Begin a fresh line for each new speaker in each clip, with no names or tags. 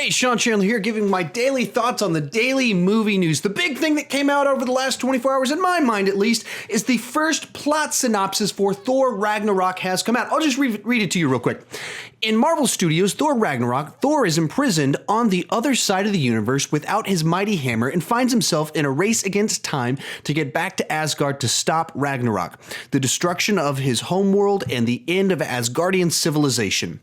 Hey, Sean Chandler here, giving my daily thoughts on the daily movie news. The big thing that came out over the last 24 hours, in my mind at least, is the first plot synopsis for Thor Ragnarok has come out. I'll just read it to you real quick. In Marvel Studios Thor Ragnarok, Thor is imprisoned on the other side of the universe without his mighty hammer and finds himself in a race against time to get back to Asgard to stop Ragnarok, the destruction of his homeworld and the end of Asgardian civilization,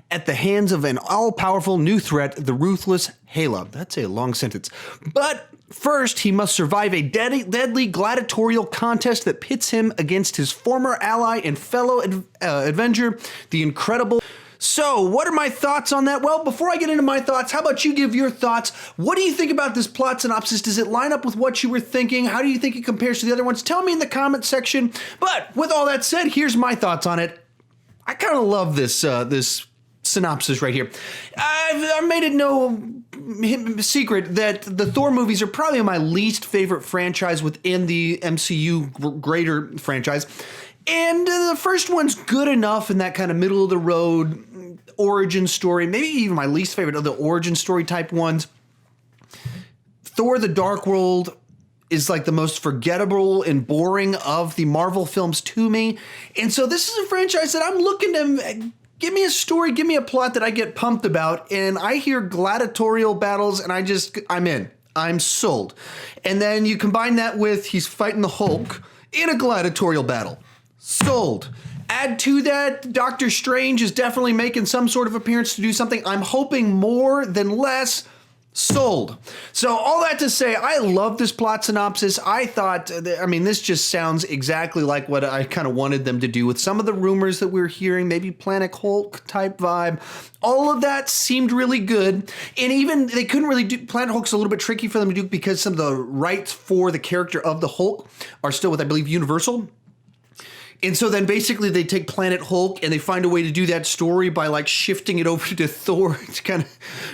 at the hands of an all-powerful new threat, the ruthless Hela. That's a long sentence. But first, he must survive a deadly gladiatorial contest that pits him against his former ally and fellow Avenger, the Incredible. So, what are my thoughts on that? Well, before I get into my thoughts, how about you give your thoughts? What do you think about this plot synopsis? Does it line up with what you were thinking? How do you think it compares to the other ones? Tell me in the comment section. But with all that said, here's my thoughts on it. I kind of love this synopsis right here. I've made it no secret that the Thor movies are probably my least favorite franchise within the MCU greater franchise. And the first one's good enough in that kind of middle of the road origin story, maybe even my least favorite of the origin story type ones. Thor: The Dark World is like the most forgettable and boring of the Marvel films to me. And so this is a franchise that I'm looking to give me a story, give me a plot that I get pumped about, and I hear gladiatorial battles, and I'm in. I'm sold. And then you combine that with he's fighting the Hulk in a gladiatorial battle. Sold. Add to that, Doctor Strange is definitely making some sort of appearance to do something. I'm hoping more than less. Sold. So all that to say, I love this plot synopsis. I thought, this just sounds exactly like what I kind of wanted them to do with some of the rumors that we were hearing, maybe Planet Hulk type vibe. All of that seemed really good. And even they couldn't really do, Planet Hulk's a little bit tricky for them to do because some of the rights for the character of the Hulk are still with, I believe, Universal. And so then basically they take Planet Hulk and they find a way to do that story by like shifting it over to Thor to kind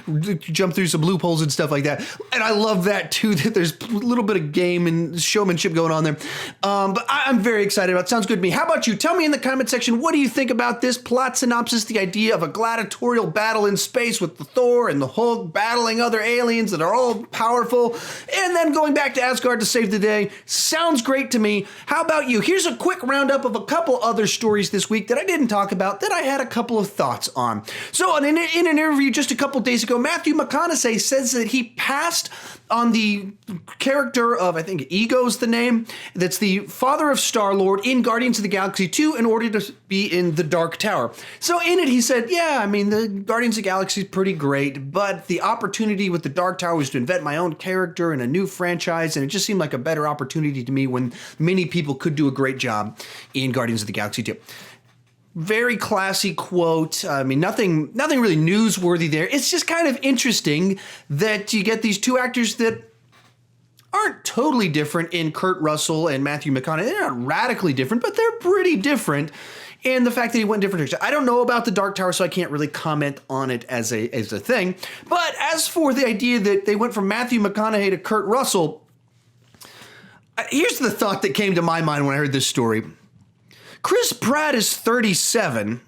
of jump through some loopholes and stuff like that. And I love that too, that there's a little bit of game and showmanship going on there. But I'm very excited about it. Sounds good to me. How about you? Tell me in the comment section, what do you think about this plot synopsis, the idea of a gladiatorial battle in space with the Thor and the Hulk battling other aliens that are all powerful and then going back to Asgard to save the day? Sounds great to me. How about you? Here's a quick roundup of a couple other stories this week that I didn't talk about that I had a couple of thoughts on. So in an interview just a couple days ago, Matthew McConaughy says that he passed on the character of, I think Ego's the name, that's the father of Star-Lord in Guardians of the Galaxy 2 in order to be in the Dark Tower. So in it he said, yeah, the Guardians of the Galaxy is pretty great, but the opportunity with the Dark Tower was to invent my own character in a new franchise, and it just seemed like a better opportunity to me when many people could do a great job in Guardians of the Galaxy 2. Very classy quote. Nothing really newsworthy there. It's just kind of interesting that you get these two actors that aren't totally different in Kurt Russell and Matthew McConaughey. They're not radically different, but they're pretty different. And the fact that he went different directions. I don't know about the Dark Tower, so I can't really comment on it as a thing. But as for the idea that they went from Matthew McConaughey to Kurt Russell, here's the thought that came to my mind when I heard this story. Chris Pratt is 37.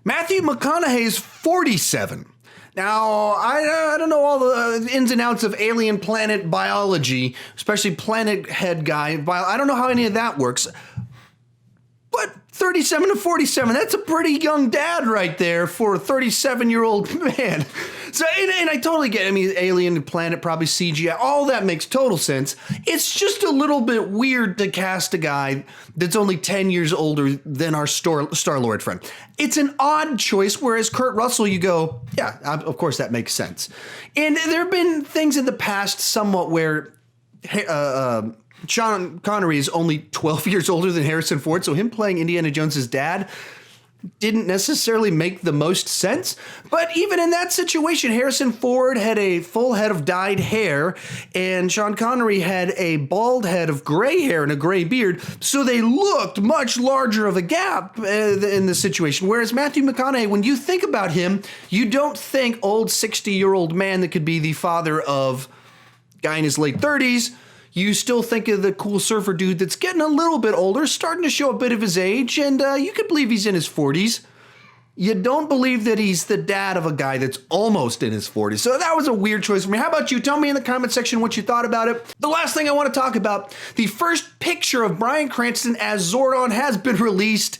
Matthew McConaughey is 47. Now, I don't know all the ins and outs of alien planet biology, especially planet head guy. I don't know how any of that works. But 37 to 47, that's a pretty young dad right there for a 37-year-old man. So, and I totally get it. Alien planet, probably CGI, all that makes total sense. It's just a little bit weird to cast a guy that's only 10 years older than our Star-Lord friend. It's an odd choice, whereas Kurt Russell, you go, yeah, of course that makes sense. And there have been things in the past somewhat where Sean Connery is only 12 years older than Harrison Ford, so him playing Indiana Jones's dad didn't necessarily make the most sense. But even in that situation, Harrison Ford had a full head of dyed hair, and Sean Connery had a bald head of gray hair and a gray beard, so they looked much larger of a gap in the situation. Whereas Matthew McConaughey, when you think about him, you don't think old 60-year-old man that could be the father of guy in his late 30s. You still think of the cool surfer dude that's getting a little bit older, starting to show a bit of his age, and you could believe he's in his 40s. You don't believe that he's the dad of a guy that's almost in his 40s. So that was a weird choice for me. How about you? Tell me in the comment section what you thought about it. The last thing I want to talk about, the first picture of Bryan Cranston as Zordon has been released,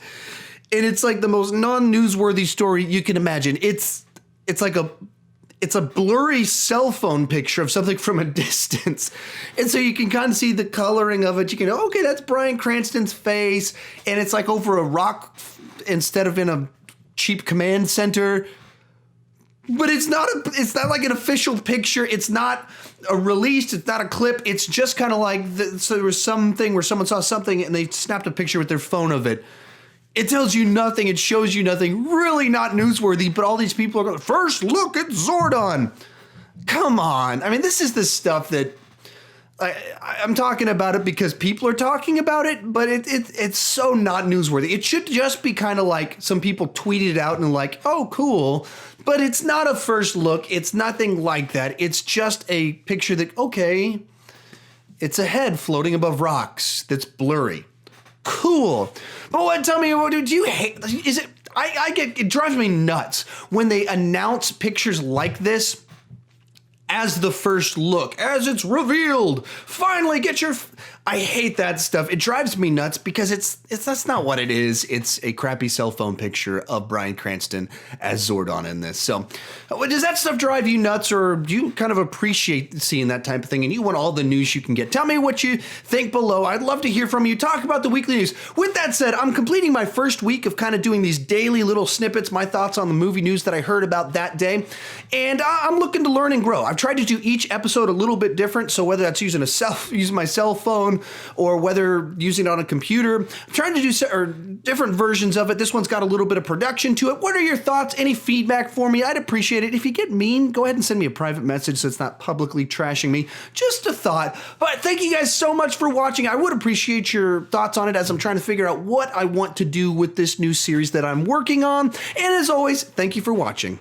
and it's like the most non-newsworthy story you can imagine. It's a blurry cell phone picture of something from a distance. And so you can kind of see the coloring of it. You can, okay, that's Bryan Cranston's face. And it's like over a rock instead of in a cheap command center. But it's not like an official picture. It's not a release. It's not a clip. It's just kind of like, so there was something where someone saw something and they snapped a picture with their phone of it. It tells you nothing. It shows you nothing. Really not newsworthy, but all these people are going, first look at Zordon. Come on. I mean, this is the stuff that I'm talking about it because people are talking about it, but it's so not newsworthy. It should just be kind of like some people tweeted it out and like, oh, cool. But it's not a first look. It's nothing like that. It's just a picture that, okay, it's a head floating above rocks that's blurry. Cool. But tell me, what do you hate? Is it, it drives me nuts when they announce pictures like this as the first look, as it's revealed. Finally, I hate that stuff. It drives me nuts because that's not what it is. It's a crappy cell phone picture of Bryan Cranston as Zordon in this. So does that stuff drive you nuts, or do you kind of appreciate seeing that type of thing and you want all the news you can get? Tell me what you think below. I'd love to hear from you. Talk about the weekly news. With that said, I'm completing my first week of kind of doing these daily little snippets, my thoughts on the movie news that I heard about that day. And I'm looking to learn and grow. I've tried to do each episode a little bit different. So whether that's using my cell phone, or whether using it on a computer, I'm trying to do different versions of it. This one's got a little bit of production to it. What are your thoughts? Any feedback for me? I'd appreciate it. If you get mean, go ahead and send me a private message so it's not publicly trashing me. Just a thought. But thank you guys so much for watching. I would appreciate your thoughts on it as I'm trying to figure out what I want to do with this new series that I'm working on. And as always, thank you for watching.